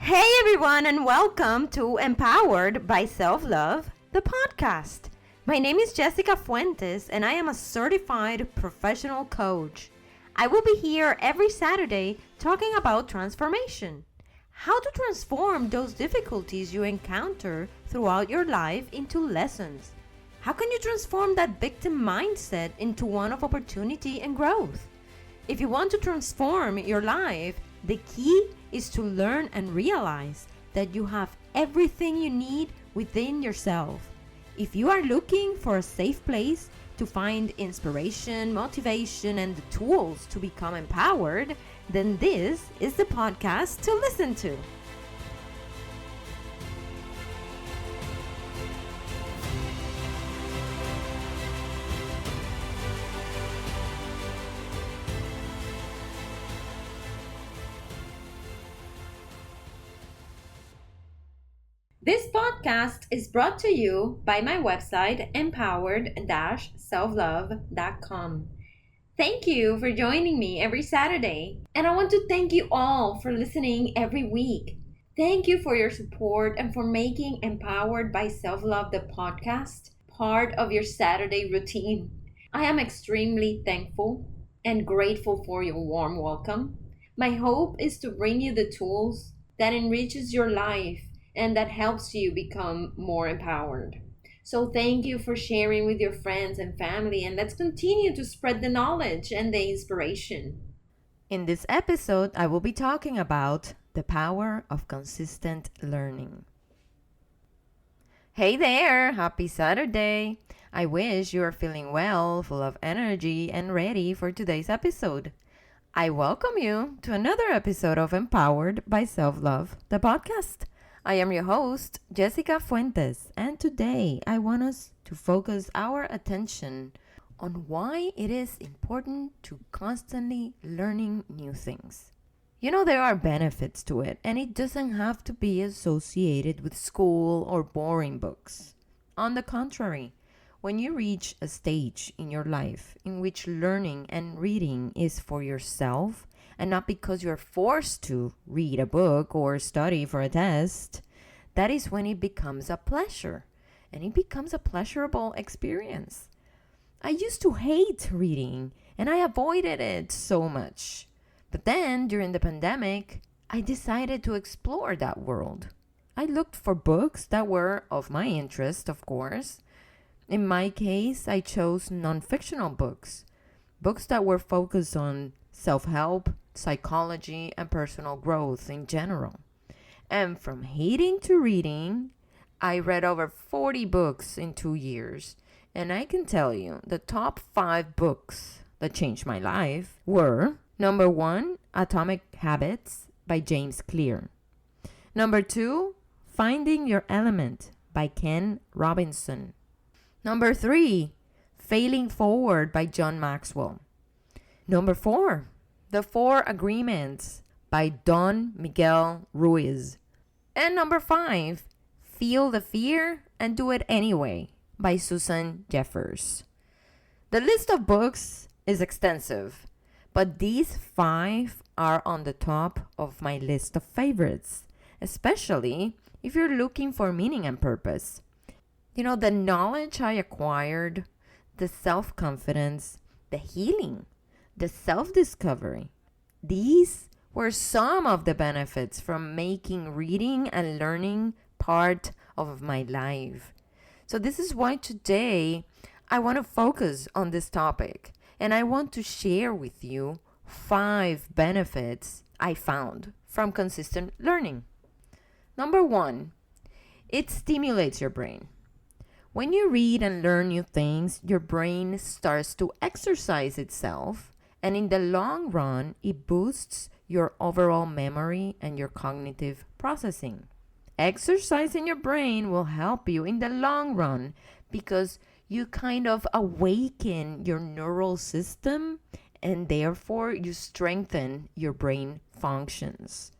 Hey everyone, and welcome to Empowered by Self-Love, the podcast. My name is Jessica Fuentes, and I am a certified professional coach. I will be here every Saturday talking about transformation. How to transform those difficulties you encounter throughout your life into lessons. How can you transform that victim mindset into one of opportunity and growth? If you want to transform your life, the key is to learn and realize that you have everything you need within yourself. If you are looking for a safe place to find inspiration, motivation, and the tools to become empowered, then this is the podcast to listen to. This podcast is brought to you by my website, Empowered-SelfLove.com. Thank you for joining me every Saturday, and I want to thank you all for listening every week. Thank you for your support and for making Empowered by Self-Love, the podcast, part of your Saturday routine. I am extremely thankful and grateful for your warm welcome. My hope is to bring you the tools that enriches your life and that helps you become more empowered. So thank you for sharing with your friends and family, and let's continue to spread the knowledge and the inspiration. In this episode, I will be talking about the power of consistent learning. Hey there! Happy Saturday! I wish you are feeling well, full of energy, and ready for today's episode. I welcome you to another episode of Empowered by Self-Love, the podcast. I am your host, Jessica Fuentes, and today I want us to focus our attention on why it is important to constantly learning new things. You know, there are benefits to it, and it doesn't have to be associated with school or boring books. On the contrary, when you reach a stage in your life in which learning and reading is for yourself, and not because you're forced to read a book or study for a test, that is when it becomes a pleasure, and it becomes a pleasurable experience. I used to hate reading, and I avoided it so much. But then, during the pandemic, I decided to explore that world. I looked for books that were of my interest, of course. In my case, I chose non-fictional books that were focused on self-help, psychology, and personal growth in general. And from hating to reading, I read over 40 books in 2 years. And I can tell you the top 5 books that changed my life were: number 1, Atomic Habits by James Clear. Number 2, Finding Your Element by Ken Robinson. Number 3, Failing Forward by John Maxwell. Number 4, The 4 Agreements by Don Miguel Ruiz. And number 5, Feel the Fear and Do It Anyway by Susan Jeffers. The list of books is extensive, but these 5 are on the top of my list of favorites, especially if you're looking for meaning and purpose. You know, the knowledge I acquired, the self-confidence, the healing, the self-discovery. These were some of the benefits from making reading and learning part of my life. So this is why today I want to focus on this topic, and I want to share with you 5 benefits I found from consistent learning. Number 1, it stimulates your brain. When you read and learn new things, your brain starts to exercise itself, and in the long run, it boosts your overall memory and your cognitive processing. Exercising your brain will help you in the long run because you kind of awaken your neural system, and therefore you strengthen your brain functions.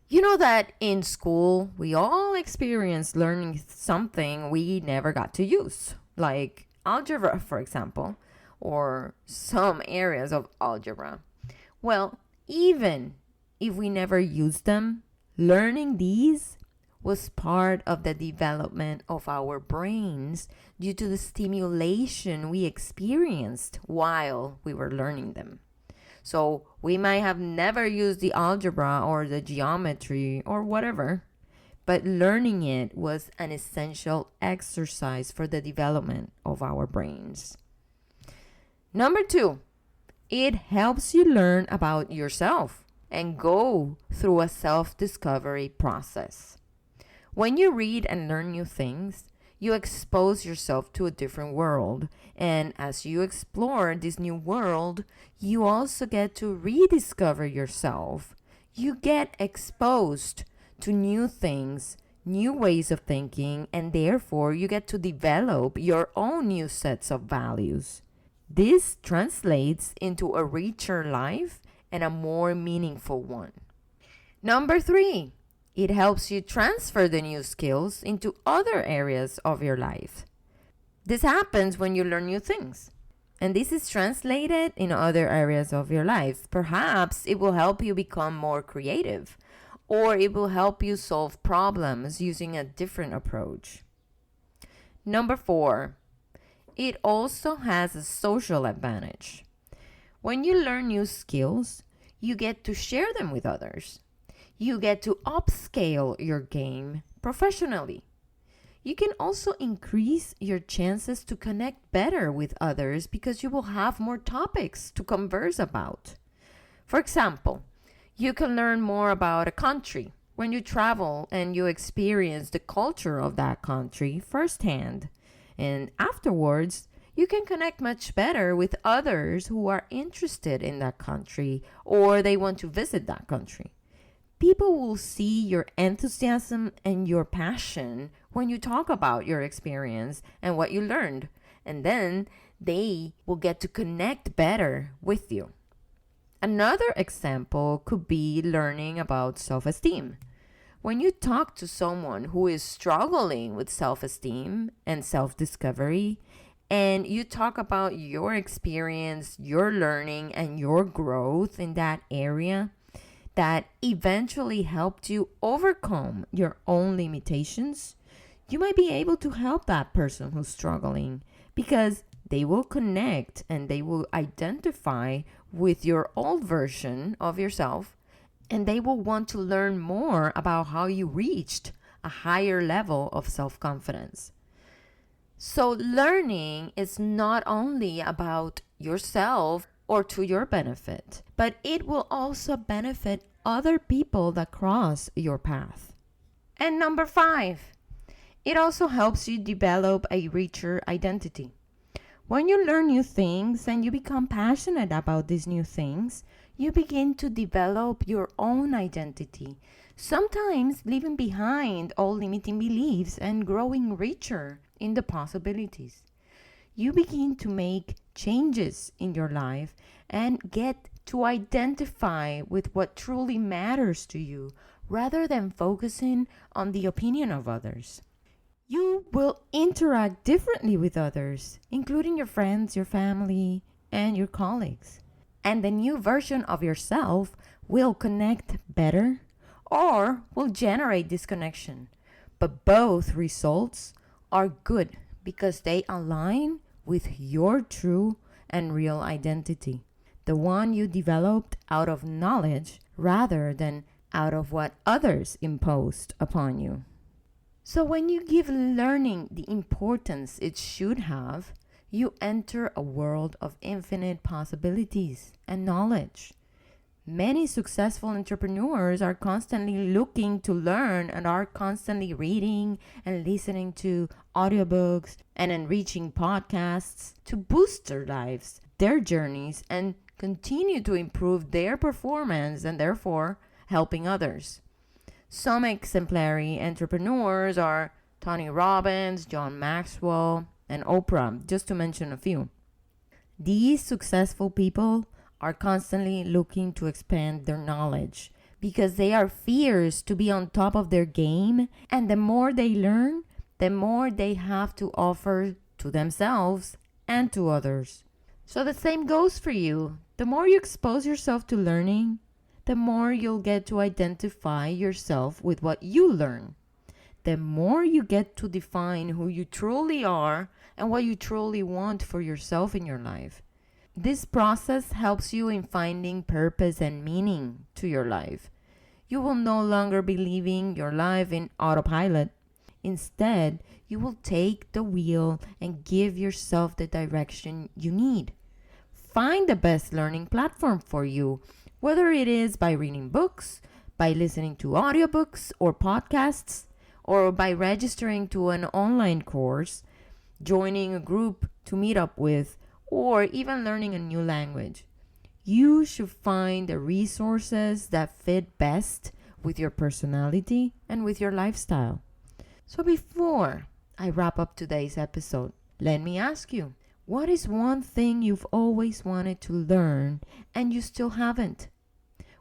You know that in school, we all experience learning something we never got to use, like algebra, for example, or some areas of algebra. Well, even if we never use them, Learning these was part of the development of our brains due to the stimulation we experienced while we were learning them. So we might have never used the algebra or the geometry or whatever, but learning it was an essential exercise for the development of our brains. Number 2, it helps you learn about yourself and go through a self-discovery process. When you read and learn new things, you expose yourself to a different world. And as you explore this new world, you also get to rediscover yourself. You get exposed to new things, new ways of thinking, and therefore you get to develop your own new sets of values. This translates into a richer life and a more meaningful one. Number 3, it helps you transfer the new skills into other areas of your life. This happens when you learn new things. And this is translated in other areas of your life. Perhaps it will help you become more creative, or it will help you solve problems using a different approach. Number 4, it also has a social advantage. When you learn new skills, you get to share them with others. You get to upscale your game professionally. You can also increase your chances to connect better with others because you will have more topics to converse about. For example, you can learn more about a country when you travel and you experience the culture of that country firsthand. And afterwards, you can connect much better with others who are interested in that country or they want to visit that country. People will see your enthusiasm and your passion when you talk about your experience and what you learned. And then they will get to connect better with you. Another example could be learning about self-esteem. When you talk to someone who is struggling with self-esteem and self-discovery, and you talk about your experience, your learning, and your growth in that area, that eventually helped you overcome your own limitations, you might be able to help that person who's struggling because they will connect and they will identify with your old version of yourself and they will want to learn more about how you reached a higher level of self-confidence. So learning is not only about yourself or to your benefit, but it will also benefit other people that cross your path. And number 5, it also helps you develop a richer identity. When you learn new things and you become passionate about these new things, you begin to develop your own identity, sometimes leaving behind all limiting beliefs and growing richer in the possibilities. You begin to make changes in your life and get to identify with what truly matters to you rather than focusing on the opinion of others. You will interact differently with others, including your friends, your family, and your colleagues. And the new version of yourself will connect better or will generate disconnection. But both results are good because they align with your true and real identity, the one you developed out of knowledge rather than out of what others imposed upon you. So when you give learning the importance it should have, you enter a world of infinite possibilities and knowledge. Many successful entrepreneurs are constantly looking to learn and are constantly reading and listening to audiobooks and enriching podcasts to boost their lives, their journeys, and continue to improve their performance and therefore helping others. Some exemplary entrepreneurs are Tony Robbins, John Maxwell, and Oprah, just to mention a few. These successful people are constantly looking to expand their knowledge because they are fierce to be on top of their game, and the more they learn, the more they have to offer to themselves and to others. So the same goes for you. The more you expose yourself to learning, the more you'll get to identify yourself with what you learn. The more you get to define who you truly are and what you truly want for yourself in your life. This process helps you in finding purpose and meaning to your life. You will no longer be living your life in autopilot. Instead, you will take the wheel and give yourself the direction you need. Find the best learning platform for you, whether it is by reading books, by listening to audiobooks or podcasts, or by registering to an online course, joining a group to meet up with, or even learning a new language. You should find the resources that fit best with your personality and with your lifestyle. So before I wrap up today's episode, let me ask you, what is one thing you've always wanted to learn and you still haven't?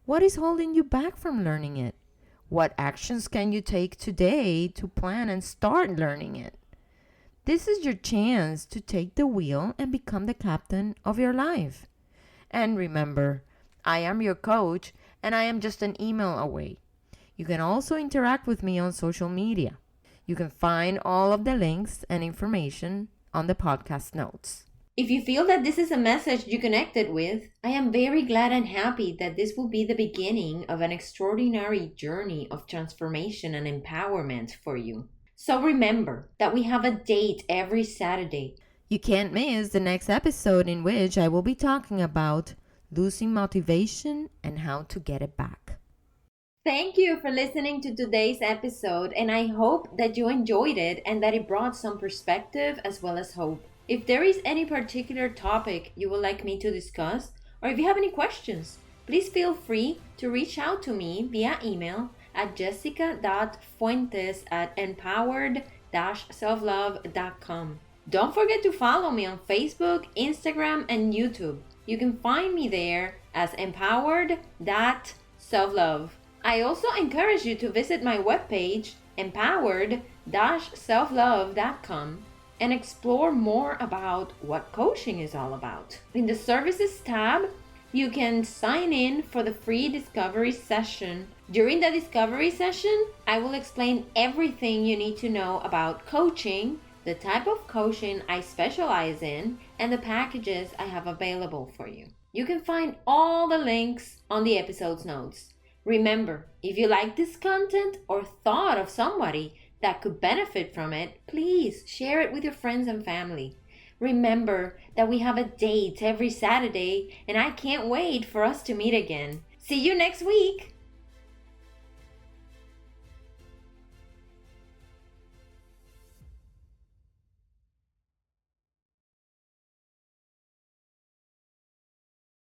What is holding you back from learning it? What actions can you take today to plan and start learning it? This is your chance to take the wheel and become the captain of your life. And remember, I am your coach and I am just an email away. You can also interact with me on social media. You can find all of the links and information on the podcast notes. If you feel that this is a message you connected with, I am very glad and happy that this will be the beginning of an extraordinary journey of transformation and empowerment for you. So remember that we have a date every Saturday. You can't miss the next episode in which I will be talking about losing motivation and how to get it back. Thank you for listening to today's episode, and I hope that you enjoyed it and that it brought some perspective as well as hope. If there is any particular topic you would like me to discuss, or if you have any questions, please feel free to reach out to me via email at jessica.fuentes@empowered-selflove.com. Don't forget to follow me on Facebook, Instagram, and YouTube. You can find me there as empowered.selflove. I also encourage you to visit my webpage, empowered-selflove.com, and explore more about what coaching is all about. In the Services tab, you can sign in for the free discovery session. During the discovery session, I will explain everything you need to know about coaching, the type of coaching I specialize in, and the packages I have available for you. You can find all the links on the episode's notes. Remember, if you like this content or thought of somebody that could benefit from it, please share it with your friends and family. Remember that we have a date every Saturday, and I can't wait for us to meet again. See you next week!